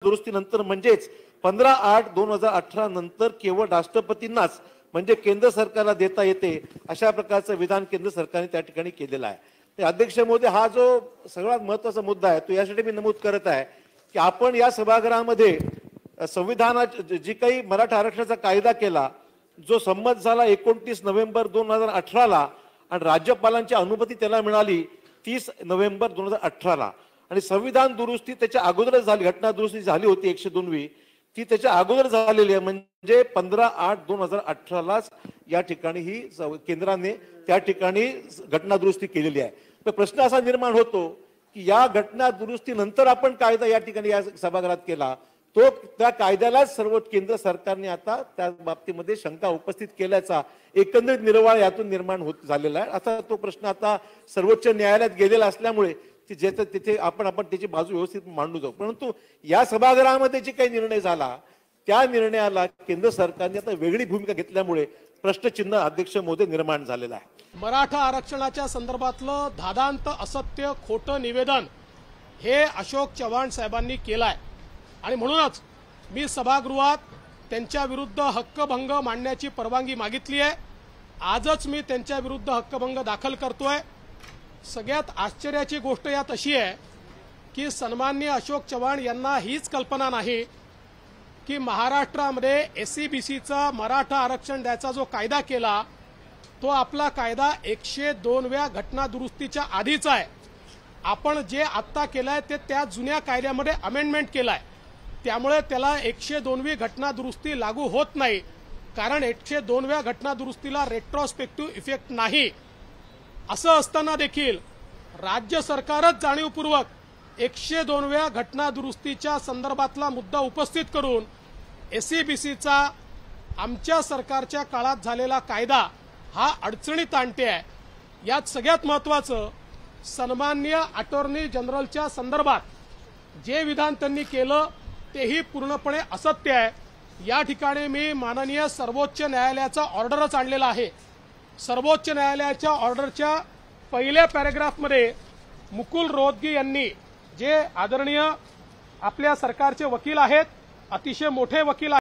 दुरुस्तीनंतर म्हणजेच 15/8/2018 नंतर केवळ राष्ट्रपतींनाच म्हणजे केंद्र सरकारला देता येते अशा प्रकारचं विधान केंद्र सरकारने त्या ठिकाणी केलेलं आहे। ते अध्यक्ष महोदय, हा जो सगळ्यात महत्त्वाचा मुद्दा आहे तो यासाठी मी नमूद करत आहे की आपण या सभागृहामध्ये संविधानात जी काही मराठा आरक्षणाचा कायदा केला जो संमत झाला 29 नोव्हेंबर 2018 ला आणि राज्यपालांची अनुमती त्याला मिळाली 30 नोव्हेंबर 2018 ला आणि संविधान दुरुस्ती त्याच्या अगोदर झाली, घटना दुरुस्ती झाली होती 102वी, ती त्याच्या अगोदर झालेली आहे म्हणजे 15/8/2018 लाच या ठिकाणी ही केंद्राने त्या ठिकाणी घटना दुरुस्ती केलेली आहे। तर प्रश्न असा निर्माण होतो की या घटना दुरुस्तीनंतर आपण कायदा या ठिकाणी या सभागृहात केला तो त्या कायद्यालाच सर्व केंद्र सरकारने आता त्या बाबतीमध्ये शंका उपस्थित केल्याचा एकंदरीत निर्वाळ यातून निर्माण होत झालेला आहे। आता तो प्रश्न आता सर्वोच्च न्यायालयात गेलेला असल्यामुळे तिथे आपण त्याची बाजू व्यवस्थित मांडू जाऊ, परंतु या सभागृहामध्ये जे काही निर्णय झाला त्या निर्णयाला केंद्र सरकारने आता वेगळी भूमिका घेतल्यामुळे प्रश्नचिन्ह अध्यक्ष महोदय निर्माण झालेला आहे। मराठा आरक्षणाच्या संदर्भातलं धादांत असत्य खोटं निवेदन हे अशोक चव्हाण साहेबांनी केलंय आणि म्हणूनच मी सभागृहात त्यांच्या विरुद्ध हक्कभंग मांडण्याची परवानगी मागितली आहे। आजच मी त्यांच्या विरुद्ध हक्कभंग दाखल करतोय। सगळ्यात आश्चर्याची गोष्ट यात अशी आहे की सन्माननीय अशोक चव्हाण यांना हीच कल्पना नाही की महाराष्ट्रामध्ये SCBCचा मराठा आरक्षण द्यायचा जो कायदा केला तो आपला कायदा 102व्या घटना दुरुस्तीच्या आधीचा आहे। आपण जे आत्ता केलंय ते त्या जुन्या कायद्यामध्ये अमेंडमेंट केलाय, त्यामुळे त्याला 102वी घटना दुरुस्ती लागू होत नाही, कारण 102व्या घटना दुरुस्तीला रेट्रोस्पेक्टिव्ह इफेक्ट नाही। असं असताना देखील राज्य सरकारच जाणीवपूर्वक 102व्या घटना दुरुस्तीच्या संदर्भातला मुद्दा उपस्थित करून SCBCचा आमच्या सरकारच्या काळात झालेला कायदा हा अडचणीत आणते आहे। यात सगळ्यात महत्त्वाचं सन्माननीय अटॉर्नी जनरलच्या संदर्भात जे विधान त्यांनी केलं तेही पूर्णपणे असत्य आहे। या ठिकाणी मी माननीय सर्वोच्च न्यायालयाचा ऑर्डरच आणलेला आहे। सर्वोच्च न्यायालयाच्या ऑर्डरच्या पहिल्या पॅराग्राफमध्ये मुकुल रोहतगी यांनी, जे आदरणीय आपल्या सरकारचे वकील आहेत, अतिशय मोठे वकील आहेत,